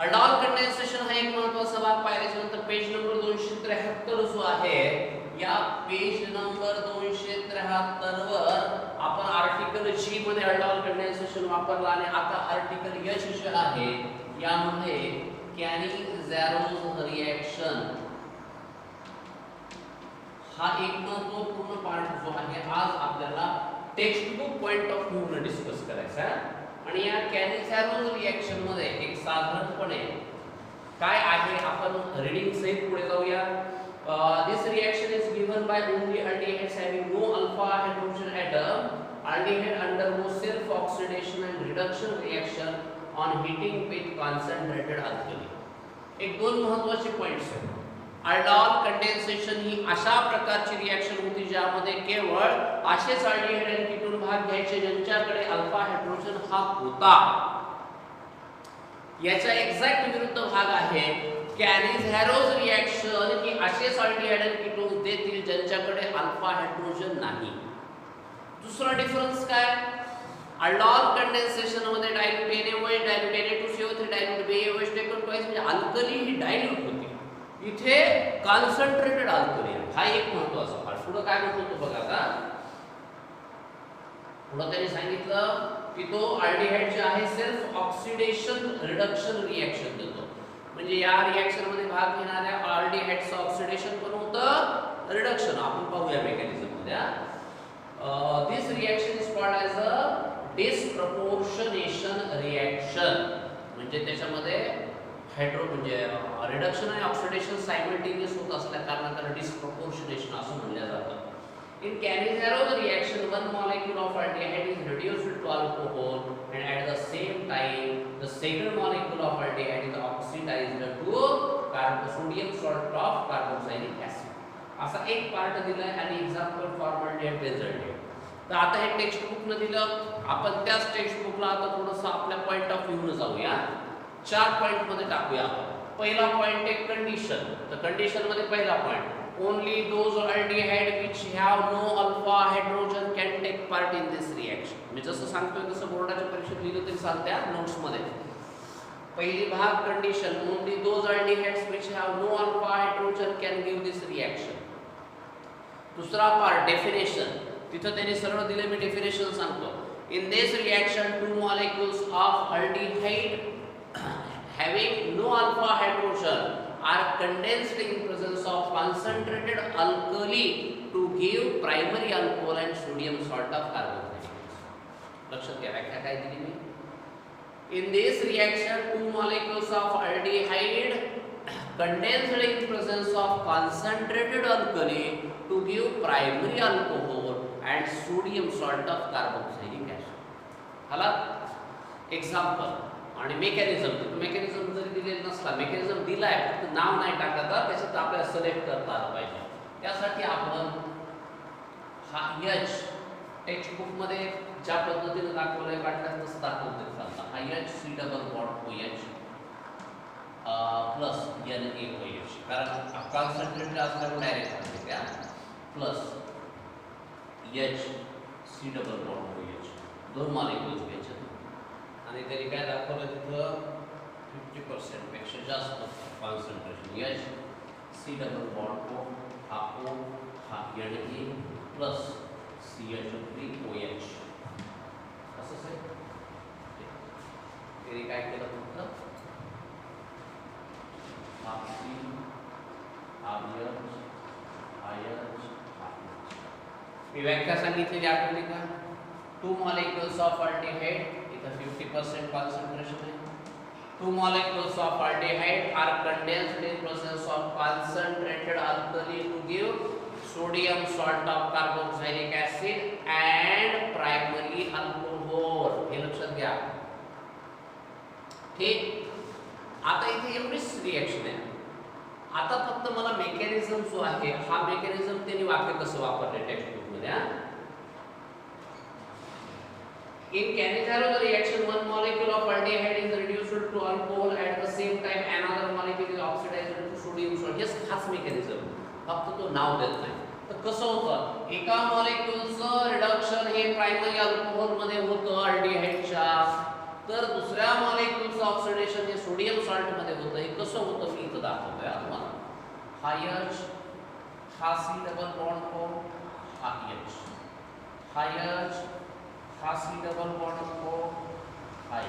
Aldol condensation हा एक महत्त्वाचा भाग पाहिल्याच्या नंतर पेज नंबर 273 जो आहे, या पेज नंबर 273 वर आपण आर्टिकल जी मध्ये अल्डॉल कंडेन्सेशन वापरला आणि आता आर्टिकल एच जे आहे यामध्ये कॅनी-झॅरोज रिएक्शन हा एक महत्त्वपूर्ण पार्ट जो आहे आज आपल्याला text book point of view ने डिस्कस करायचा आहे. आणि या कॅनी-झॅरोज रिएक्शन मध्ये एक साधारणपणे काय आहे आपण रीडिंग सहित पुढे जाऊया. This reaction is given by only aldehydes having no alpha hydrogen atom. Aldehyde undergo self oxidation and reduction reaction on heating with concentrated alkali. एक दोन महत्त्वाचे पॉइंट्स आहेत. अल्डॉल कंडेन्सेशन ही अशा प्रकारची रिएक्शन होती ज्यामध्ये केवळ असेच अल्डिहाइड आणि कीटोन भाग घ्यायचे ज्यांच्याकडे अल्फा हायड्रोजन हा होता. याचा एक्झॅक्ट विरुद्ध भाग आहे कॅनी-झॅरोज रिएक्शन ही असेच अल्डिहाइड आणि कीटोन देतील ज्यांच्याकडे अल्फा हायड्रोजन नाही. दुसरा डिफरन्स काय? अल्डॉल कंडेन्सेशन मध्ये dilute NaOH, dilute Na2CO3, dilute BaOH taken twice म्हणजे अल्कली ही डायल्यूट होती. इथे कॉन्सन्ट्रेटेड अल्कली हा एक महत्त्वाचा पार्ट. पुढे काय म्हणतो बघा. आता पुढे त्यांनी सांगितलं की तो अल्डिहाइड जे आहे सेल्फ ऑक्सिडेशन रिडक्शन रिएक्शन देतो. म्हणजे या रिएक्शन मध्ये भाग घेणाऱ्या अल्डिहाइडचं ऑक्सिडेशन पण होतं, रिडक्शन आपण पाहूया मेकॅनिझम मध्ये. This reaction is called as a disproportionation reaction. म्हणजे त्याच्यामध्ये हायड्रो म्हणजे रिडक्शन आणि ऑक्सिडेशन सायमल्टेनियस होत असल्या कारणाने त्याला डिस्प्रपोर्शनेशन असं म्हणलं जातं. In Kani-Zerov reaction, one molecule of aldehyde is reduced to alcohol, and at the same time, the second molecule of aldehyde is oxidized to sodium salt of carboxylic acid. असा एक part दिलाय आणि example formality बेंझोइड. तर आता हे text book न दिलं, आपण त्याच टेक्स्ट बुकला आता थोडंसं आपल्या पॉइंट ऑफ व्ह्यू न जाऊया. 4 पॉइंट मध्ये टाकूया. पहिला पॉइंट आहे कंडिशन. तर कंडिशन मध्ये पहिला point, only those aldehyde which have no alpha hydrogen can take part in this reaction. मी जसं सांगतोय तसं बोर्डाच्या परीक्षेत लिहिलं तरी चालत्या नोट्स मध्ये. पहिली भाग condition, only those aldehydes which have no alpha hydrogen can give this reaction. दुसरा पार्ट डेफिनेशन. तिथं त्यांनी सरळ दिले, मी डेफिनेशन सांगतो. In this reaction, two molecules of aldehyde having no alpha hydrogen are condensed in presence of concentrated alkali to give primary alcohol and sodium salt of carbon. लक्षात घ्या व्याख्या काय दिली मी. In this reaction, two molecules of aldehyde condensed in presence of concentrated alkali to give primary alcohol and sodium salt of carboxylic acid. हाला example आणि mechanism. Mechanism जरी दिलेला नसला, मेकॅनिझम दिलाय फक्त नाव नाही टाकता, त्याच्यात आपल्याला सिलेक्ट करता आलं पाहिजे. त्यासाठी आपण हा H टेक्स्ट बुक मध्ये ज्या पद्धतीने दाखवलंय वाटल्यास तसं दाखवलं तरी चालतं. हा HC double bond OH plus NaOH, कारण कॉन्सन्ट्रेटेड असल्यामुळे डायरेक्ट आहे त्या plus HC double bond OH दोन मॉलिक्युल्स घ्यायचे आणि त्यांनी काय दाखवलं तिथं 50% पेक्षा जास्त concentration. HC double bond O हा O हा Na प्लस CH3OH असंच आहे. त्यांनी काय केलं फक्त हा C हा H मी व्याख्या सांगितलेली आठवली का. Two molecules of aldehyde 50% concentration है. Two molecules of aldehyde are condensed in presence of concentrated alkali to give sodium salt of carboxylic acid and primary alcohol. हे लक्षात घ्या. ठीक. आता इथे एवढीच रिएक्शन आहे. आता फक्त मला मेकॅनिझम जो आहे हा मेकॅनिझम त्यांनी वाक्य कसं वापरले टेक्स्ट बुक मध्ये. In Kani-Zerov reaction, one molecule of aldehyde is reduced to alcohol. At the same time, another molecule is oxidized to sodium salt. हेच खास मेकॅनिझम, फक्त तो नाव देत नाही. तर कसं होतं, एका मॉलिक्युलचं रिडक्शन हे प्रायमरी अल्कोहोल मध्ये होतं अल्डिहाइडच्या, तर दुसऱ्या मॉलिक्यूलचं ऑक्सिडेशन हे सोडियम सॉल्ट मध्ये होतं. हे कसं होतं मी इथं दाखवतोय तुम्हाला. हा H, हा C डबल बॉन्ड को, हा H, हा H, हा C डबल बॉन्ड को, हा H.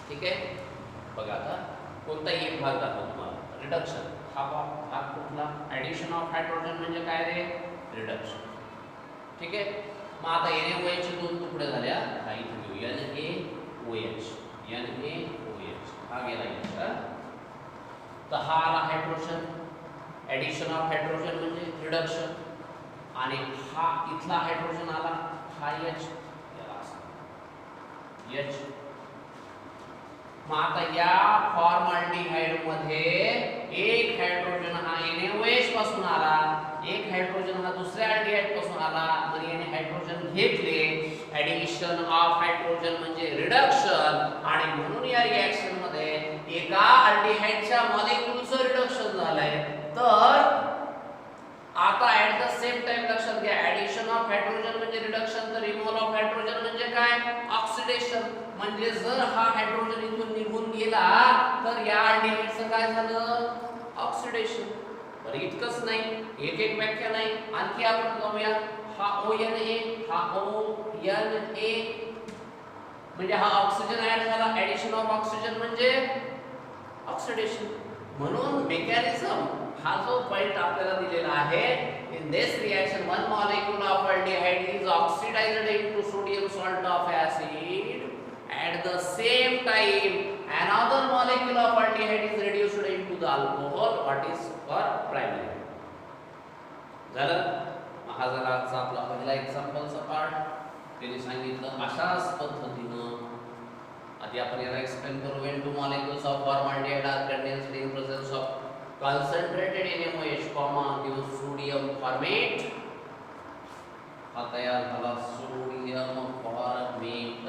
ठीक आहे. बघा आता कोणताही एक भाग दाखवतो तुम्हाला. रिडक्शन हा भाग कुठला? ऍडिशन ऑफ हायड्रोजन म्हणजे काय रे? रिडक्शन. ठीक आहे. मग आता NaOH चे दोन तुकडे झाल्या. हा इथे घेऊ NaOH, NaOH हा गेला इथे. तर हा आला हायड्रोजन. ऍडिशन ऑफ हायड्रोजन म्हणजे रिडक्शन. आणि हा इथला हायड्रोजन आला, हा H याला असा H. मग आता या फॉर्मल्डिहाइड मध्ये एक हायड्रोजन हा NaOH पासून आला, एक हायड्रोजन हा दुसऱ्या अल्डिहाइड पासून आला. तर याने हायड्रोजन घेतले. ऍडिशन ऑफ हायड्रोजन म्हणजे रिडक्शन. आणि म्हणून या रिएक्शन मध्ये एका अल्डिहाइडच्या मॉलिक्यूलचं रिडक्शन झालंय. तर आता ऍट द सेम टाइम लक्षात घ्या, ऍडिशन ऑफ हायड्रोजन म्हणजे रिडक्शन, तर रिमूव्हल ऑफ हायड्रोजन म्हणजे काय? ऑक्सिडेशन. म्हणजे जर हा हायड्रोजन इथून निघून गेला तर या अल्डिहाइडचं काय झालं? ऑक्सिडेशन. बरं इतकंच नाही, एक एक व्याख्या नाही, आणखी आपण जाऊया. हा ONA, हा ONA म्हणजे हा ऑक्सिजन ऍड झाला. ऍडिशन ऑफ ऑक्सिजन म्हणजे ऑक्सिडेशन. म्हणून मेकॅनिझम हा जो पॉइंट आपल्याला दिलेला आहे, in this reaction one molecule of aldehyde is oxidised into sodium salt of acid. At the same time, another molecule of aldehyde is reduced into the alcohol. What is for primary? झालं. हा झाला आजचा आपला पहिला एक्झाम्पलचा part. त्यांनी सांगितलं अशाच पद्धतीनं आधी आपण याला एक्सप्लेन करू. when two molecules of formaldehyde are condensed in presence of concentrated NaOH, gives sodium formate. हा तयार झाला सोडियम फॉर्मेट.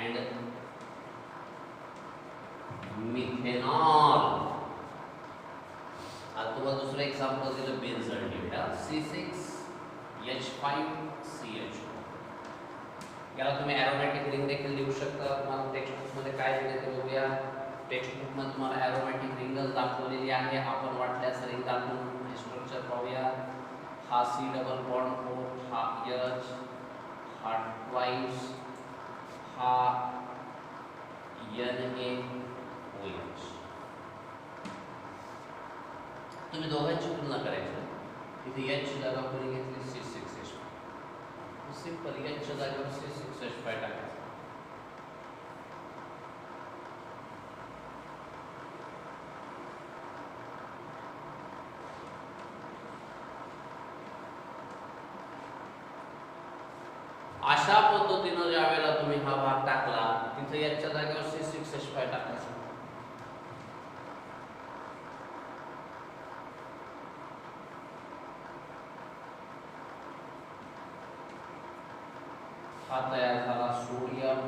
and methanol. आता तुम्हाला दुसरं एक्झाम्पल दिलं बेन्झल्डिहाइड C6H5CH2. याला तुम्ही एरोमॅटिक रिंग देखील लिहू शकता. तुम्हाला टेक्स्ट बुक मध्ये काय दिले ते बघूया. टेक्स्ट बुक मध्ये तुम्हाला एरोमॅटिक रिंगच दाखवलेली आहे. आपण वाटल्यास रिंग दाखवून स्ट्रक्चर पाहूया. हा C डबल बॉन्ड को, हा H, हा ट्वाइस, हा NaOH. तुम्ही दोघांची तुलना करायची. इथे H ची जागा कोणी घेतली? C6H5. सिंपल H च्या जागेवर C6H5 टाकायचं. अशा पद्धतीनं ज्या वेळेला तुम्ही हा भाग टाकला, तिथे याच्या जागेवर C6H5 टाकायचं. हा तयार झाला सोडियम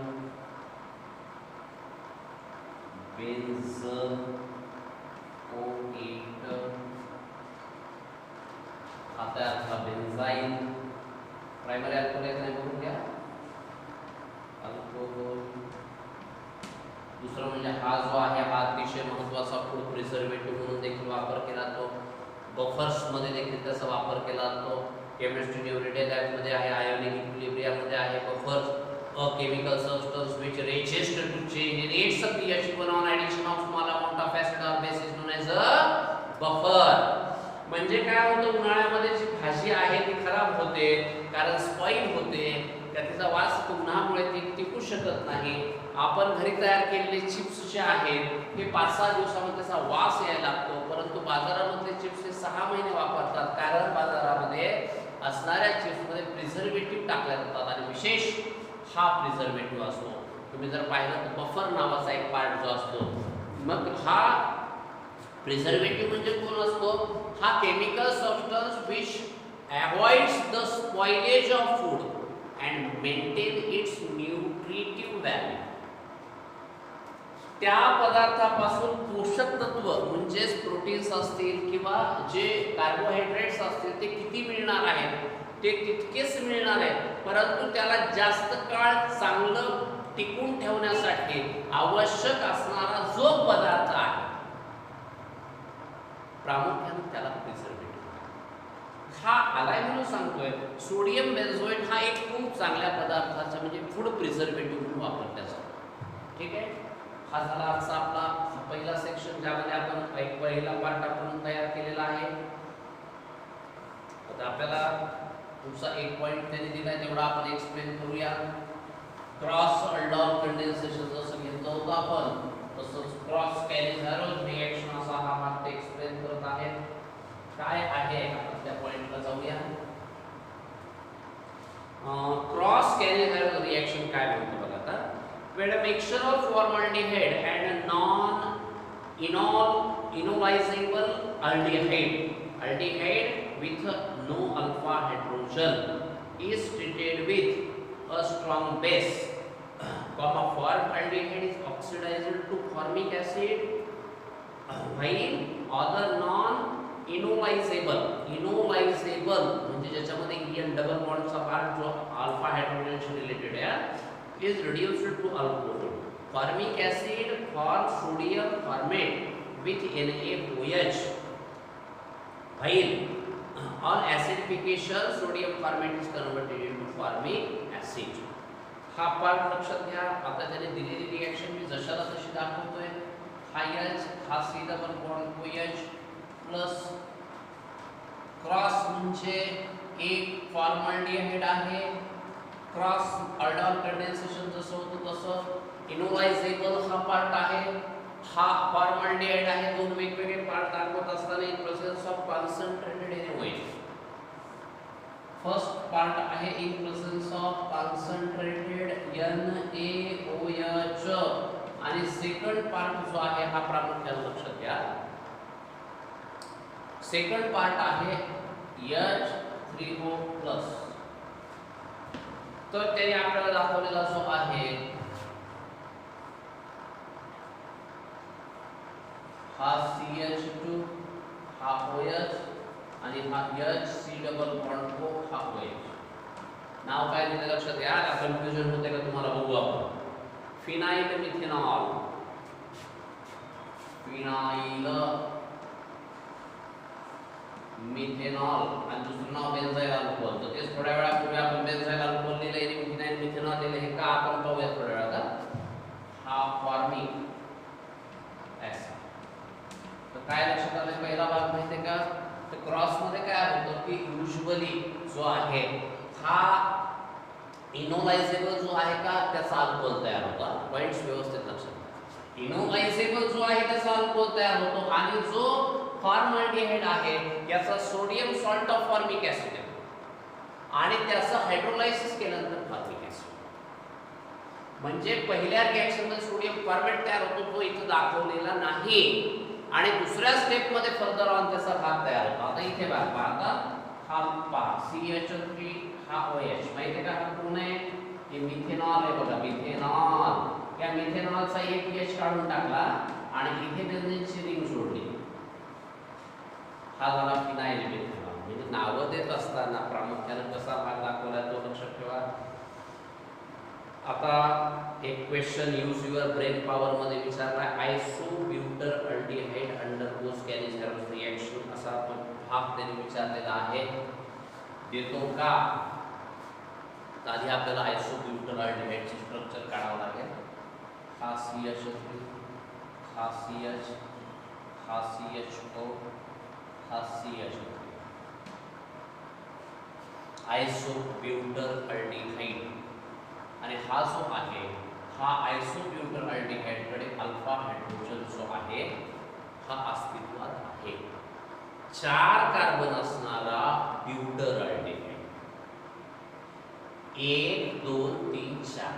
बेन्झोएट. हा तयार झाला बेन्झाईन. प्रायमरी अल्कोहोल एक नाही बघून घ्या. अल्कोहोल. दुसरं म्हणजे हा जो आहे हा अतिशय महत्त्वाचा फूड प्रिझर्वेटिव्ह म्हणून देखील वापर केला जातो. बफर्स मध्ये देखील त्याचा वापर केला जातो. केमिस्ट्री एव्हरीडे लाईफ मध्ये आहे. आयोनिक इक्विलिब्रियम मध्ये आहे. Buffers a chemical substance which resist to change in its pH even on addition of small amount of acid or base is known as a buffer. म्हणजे काय होतं, उन्हाळ्यामध्ये जी भाजी आहे ती खराब होते कारण स्पॉइल होते. त्याचा वास उन्हामुळे ती टिकू शकत नाही. आपण घरी तयार केलेले चिप्स जे आहेत हे 5-6 दिवसामध्ये त्याचा वास यायला लागतो. परंतु बाजारामधले चिप्स हे 6 महिने वापरतात कारण बाजारामध्ये असणाऱ्या चिप्समध्ये प्रिझर्वेटिव्ह टाकले जातात आणि विशेष हा प्रिझर्वेटिव्ह असतो. तुम्ही जर पाहिलं तर बफर नावाचा एक पार्ट जो असतो, मग हा प्रिझर्वेटिव्ह म्हणजे कोण असतो? हा chemical substance which avoids the spoilage of food and maintain its nutritive value. त्या पदार्थापासून पोषक तत्व म्हणजेच प्रोटीन्स असतील किंवा जे कार्बोहायड्रेट्स असतील ते किती मिळणार आहेत ते तितकेच मिळणार आहेत, परंतु त्याला जास्त काळ चांगलं टिकून ठेवण्यासाठी आवश्यक असणारा जो पदार्थ आहे प्रामुख्याने त्याला प्रिझर्वेटिव्ह हा आलाय म्हणून सांगतोय. सोडियम बेन्झोएट हा एक खूप चांगल्या पदार्थाचा म्हणजे फूड प्रिझर्वेटिव्ह म्हणून वापरला जातो. ठीक आहे, हा झाला आजचा आपला पहिला सेक्शन, ज्यामध्ये आपण एक पहिला पार्ट आपण तयार केलेला आहे. आता आपल्याला तुमचा एक पॉइंट त्यांनी दिलाय तेवढा आपण एक्सप्लेन करूया. क्रॉस अल्डॉल कंडेन्सेशन जसं घेतलं होतं आपण, तसंच क्रॉस कॅलिझारोज रिएक्शन असा हा भाग एक्सप्लेन करत आहे. काय आहे आपण त्या पॉइंटला जाऊया. क्रॉस कॅलिझारोज रिएक्शन काय म्हणतो बघा आता. when a mixture of formaldehyde and a non-enolizable aldehyde with no alpha hydrogen is treated with a strong base, formed aldehyde is oxidized to formic acid, while other non-enolizable म्हणजे ज्याच्यामध्ये EN double बॉन्डचा part जो alpha हायड्रोजनशी related आहे is reduced to alcohol. Formic acid forms sodium formate with NaOH. While on acidification, sodium formate is converted into formic acid. हा part लक्षात घ्या. आता त्याने दिलेली रिएक्शन मी जशाला तशी दाखवतोय. हा H, हा C double bond OH plus cross म्हणजे एक फॉर्मल्डिहाइड आहे. क्रॉस अल्डॉल कंडेन्सेशन जसं होतं तसं इनोलायझेबल हा पार्ट आहे. हा फॉर्मल्डिहाइड आहे. दोन वेगवेगळे पार्ट दाखवत असताना in presence of concentrated NaOH. First part आहे in presence of concentrated NaOH आणि सेकंड पार्ट जो आहे हा प्रामुख्याने लक्षात घ्या. सेकंड पार्ट आहे H3O+. तर त्याने आपल्याला दाखवलेला जो आहे हा CH2 हा OH आणि हा HC डबल बॉन्ड O हा OH. नाव काय दिलं लक्षात घ्या. कन्फ्युजन होते का तुम्हाला बघू आपण. फिनाइल मिथेनॉल, फिनाइल मिथेनॉल आणि दुसरं नाव बेन्झाइल अल्कोहोल. तर तेच थोड्या वेळापूर्वी आपण बेन्झाइल अल्कोहोल लिहिले आणि फिनाइल मिथेनॉल लिहिले. हे का आपण पाहूया थोड्या वेळात. हा फॉर्मिक ऍसिड. तर काय लक्षात आलं पहिला भाग माहिती आहे का. तर क्रॉस मध्ये काय होतं की युजुअली जो आहे हा इनोलायझेबल जो आहे का त्याचा अल्कोहोल तयार होतो. पॉइंट्स व्यवस्थित लक्षात घ्या. इनोलायझेबल जो आहे त्याचा अल्कोहोल तयार होतो आणि जो फॉर्मल्डिहाइड आहे याचा sodium salt of formic acid आहे आणि त्याचं हायड्रोलायसिस केल्यानंतर फॉर्मिक ऍसिड. म्हणजे पहिल्या रिएक्शन मध्ये सोडियम फॉर्मेट तयार होतो, तो इथे दाखवलेला नाही. आणि दुसऱ्या स्टेप मध्ये फर्दर ऑन त्याचा भाग तयार होतो. आता इथे भाग पहा. हा पहा CH3 हा OH माहिती आहे का. हा कोण आहे. हे मिथेनॉल आहे बघा. मिथेनॉल. या मिथेनॉलचा एक H काढून टाकला आणि इथे बेन्झीनची रिंग जोडली. हा झाला फिनाइल मिथेनॉल. म्हणजे नावं देत असताना प्रामुख्याने कसा भाग दाखवला तो लक्षात ठेवा. आता एक question use your brain power मध्ये विचारला. आयसोब्यूटर अल्डिहाइड अंडरगोज कॅलिझारोज रिएक्शन असा तो भाग त्यांनी विचारलेला आहे. देतो का. आधी आपल्याला आयसोब्यूटर अल्डिहाइडचे स्ट्रक्चर काढावं लागेल. हा CH3 हा CH हा CHO हा CH3. आयसोब्यूटर अल्डिहाइड आणि हा जो आहे हा आयसोब्यूटर अल्डिहाइड कडे अल्फा हायड्रोजन जो आहे हा अस्तित्वात आहे. 4 कार्बन असणारा ब्यूटर अल्डिहाइड 1 2 3 4.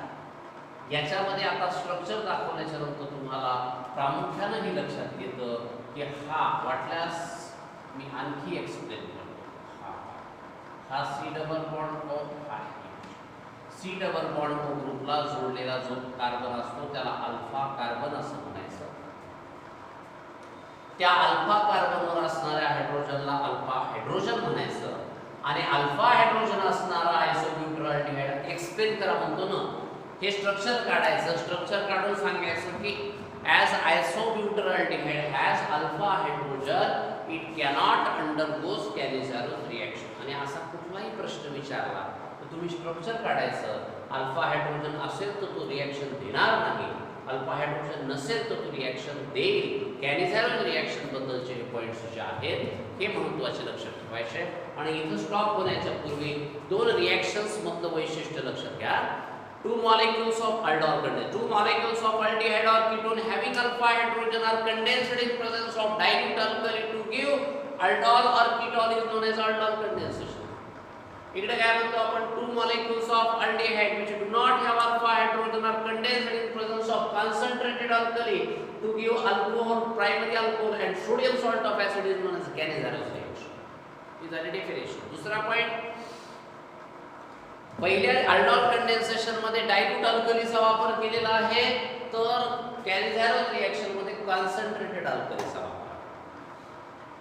याच्यामध्ये आता स्ट्रक्चर दाखवल्याच्या नंतर तुम्हाला प्रामुख्याने हे लक्षात येतं की हा वाटल्यास मी आणखी एक्सप्लेन करतो. हा C डबल बॉन्ड O आहे. C डबल बॉन्ड O ग्रुपला जोडलेला जो कार्बन असतो त्याला अल्फा कार्बन असं म्हणायचं. त्या अल्फा कार्बनवर असणाऱ्या हायड्रोजनला अल्फा हायड्रोजन म्हणायचं आणि अल्फा हायड्रोजन असणारा आयसोब्युटाल्डिहाइड एक्सप्लेन करा म्हणतो ना. हे स्ट्रक्चर काढायचं, स्ट्रक्चर काढून सांगायचं की as isobutylaldehyde has alpha hydrogen it cannot undergoes Cannizzaro reaction. आणि असा कुठलाही प्रश्न विचारला तर तुम्ही स्ट्रक्चर काढायचं. अल्फा हायड्रोजन असेल तर तो रिएक्शन देणार नाही, अल्फा हायड्रोजन नसेल तर तो रिएक्शन देईल. कॅनिझॅरो रिएक्शन बद्दलचे हे पॉइंट्स जे आहेत हे महत्त्वाचे लक्षात ठेवायचे. आणि इथं स्टॉप होण्याच्या पूर्वी दोन रिएक्शन्स मधलं वैशिष्ट्य लक्षात घ्या. Two molecules of aldol condensed. Two molecules of aldehyde or ketone having alpha hydrogen are condensed in presence of dilute alkali to give aldol or ketone is known as aldol condensation. इकडे काय म्हणतो आपण two molecules of aldehyde which do not have alpha hydrogen are condensed in presence of concentrated alkali to give alcohol, primary alcohol and sodium salt of acid is known as Cannizzaro reaction. ही झाली definition. दुसरा point, पहिल्या aldol condensation मध्ये dilute अल्कलीचा वापर केलेला आहे, तर कॅनिझॅरो reaction मध्ये concentrated अल्कलीचा वापर.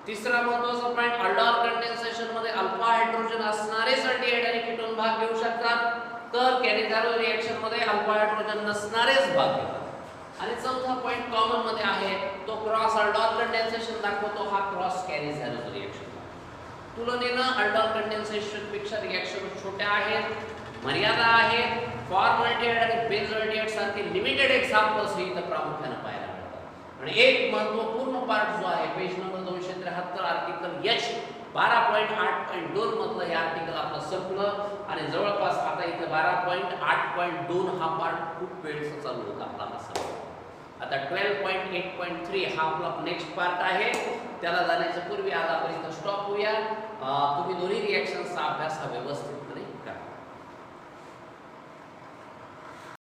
तिसरा महत्त्वाचा पॉइंट, aldol कंडेन्सेशन मध्ये अल्फा हायड्रोजन असणारे अल्डिहाइड आणि कीटोन भाग घेऊ शकतात, तर कॅनिझॅरो रिएक्शन मध्ये अल्फा हायड्रोजन नसणारेच भाग घेतात. आणि चौथा पॉइंट कॉमन मध्ये आहे तो क्रॉस aldol कंडेन्सेशन दाखवतो, हा क्रॉस कॅनिझॅरो रिएक्शन. तुलनेनं aldol कंडेन्सेशन पेक्षा रिएक्शन छोट्या आहेत, मर्यादा आहेत. फॉर्मल्डिहाइड आणि बेन्झोल्डिहाइड सारखे लिमिटेड एक्झाम्पल्स हे इथं प्रामुख्याने पाहायला मिळतात. आणि एक महत्त्वपूर्ण पार्ट जो आहे पेज नंबर 273 आर्टिकल एच 12.8.2 मधलं हे आर्टिकल आपलं संपलं. आणि जवळपास आता इथे 12.8.2 हा पार्ट खूप वेळचा चालू होता आपला हा संपला. आता 12.8.3 हा आपला नेक्स्ट पार्ट आहे. त्याला जाण्याच्या पूर्वी आज आपण इथं स्टॉप होऊया. तुम्ही दोन्ही रिएक्शन्सचा अभ्यास हा व्यवस्थितपणे